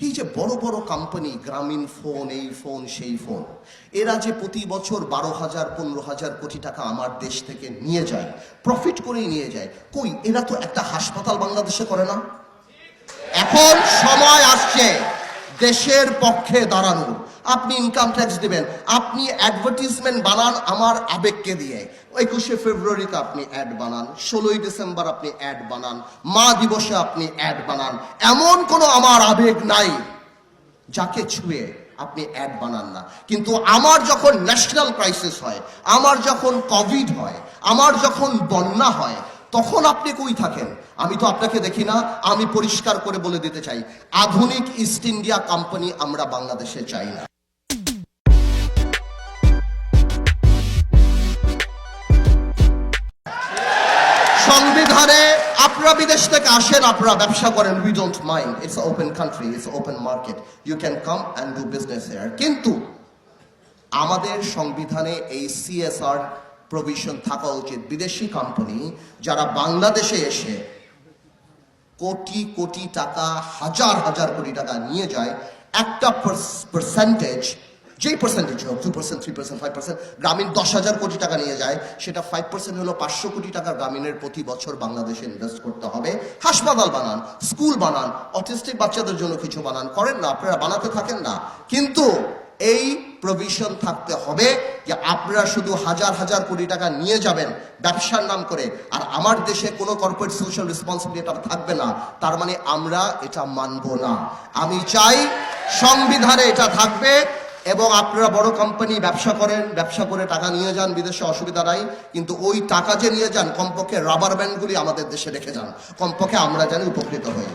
এই যে বড় বড় কোম্পানি, গ্রামীণ ফোন, এই ফোন সেই ফোন, এরা যে প্রতি বছর 12,000 15,000 কোটি টাকা আমার দেশ থেকে নিয়ে যায়, প্রফিট করেই নিয়ে যায়, কই এরা তো একটা হাসপাতাল বাংলাদেশে করে না। এখন সময় আসছে দেশের পক্ষে দাঁড়ানোর। আপনি ইনকাম ট্যাক্স দিবেন, আপনি অ্যাডভার্টিজমেন্ট বানান আমার আবেগকে দিয়ে। 21শে ফেব্রুয়ারিতে আপনি অ্যাড বানান, 16ই ডিসেম্বর আপনি অ্যাড বানান, মা দিবসে আপনি অ্যাড বানান। এমন কোনো আমার আবেগ নাই যাকে ছুঁয়ে আপনি অ্যাড বানান না। কিন্তু আমার যখন ন্যাশনাল ক্রাইসিস হয়, আমার যখন কোভিড হয়, আমার যখন বন্যা হয়, তখন আপনি কই থাকেন? আমি তো আপনাকে দেখি না। আমি পরিষ্কার করে বলে দিতে চাই, আধুনিক ইস্ট ইন্ডিয়া কোম্পানি আমরা বাংলাদেশে চাই না। সংবিধানে আপনারা বিদেশ থেকে আসেন, আপনারা ব্যবসা করেন, we don't mind, it's open country, it's open market, you can come and do business here. কিন্তু আমাদের সংবিধানে এই সিএসআর প্রভিশন থাকা উচিত। বিদেশি কোম্পানি যারা বাংলাদেশে এসে কোটি কোটি টাকা, হাজার হাজার কোটি টাকা নিয়ে যায়, একটা পার্সেন্টেজ, যেই পার্সেন্টেজ হোক, 2%, 3%, 5%, গ্রামীণ 10,000 কোটি টাকা নিয়ে যায়, সেটা 5% হলো 500 কোটি টাকা গ্রামীণের প্রতি বছর বাংলাদেশে ইনভেস্ট করতে হবে। হাসপাতাল বানান, স্কুল বানান, অটিস্টিক বাচ্চাদের জন্য কিছু বানান, করেন না? আপনারা বানাতে থাকেন না? কিন্তু এই প্রভিশন থাকতে হবে যে আপনারা শুধু হাজার হাজার কোটি টাকা নিয়ে যাবেন ব্যবসার নাম করে, আর আমার দেশে কোনো কর্পোরেট সোশ্যাল রেসপন্সিবিলিটি থাকবে না। তার মানে আমরা এটা মানব না। আমি চাই সংবিধানে এটা থাকবে। এবং আপনারা বড় কোম্পানি ব্যবসা করেন, ব্যবসা করে টাকা নিয়ে যান বিদেশে, অসুবিধা নাই। কিন্তু ওই টাকা যে নিয়ে যান, কমপক্ষে রাবার ব্যান্ডগুলি আমাদের দেশে রেখে যান, কমপক্ষে আমরা জানি উপকৃত হই।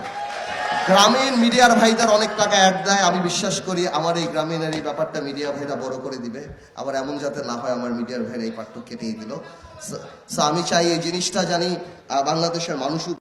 গ্রামীণ মিডিয়ার ভাইদের অনেক টাকা অ্যাড দেয়, আমি বিশ্বাস করি আমার এই গ্রামীণের এই ব্যাপারটা মিডিয়া ভাইরা বড় করে দিবে। আবার এমন যাতে না হয় আমার মিডিয়ার ভাইরা এই পাঠ্য কেটেই দিল। আমি চাই এই জিনিসটা জানি বাংলাদেশের মানুষ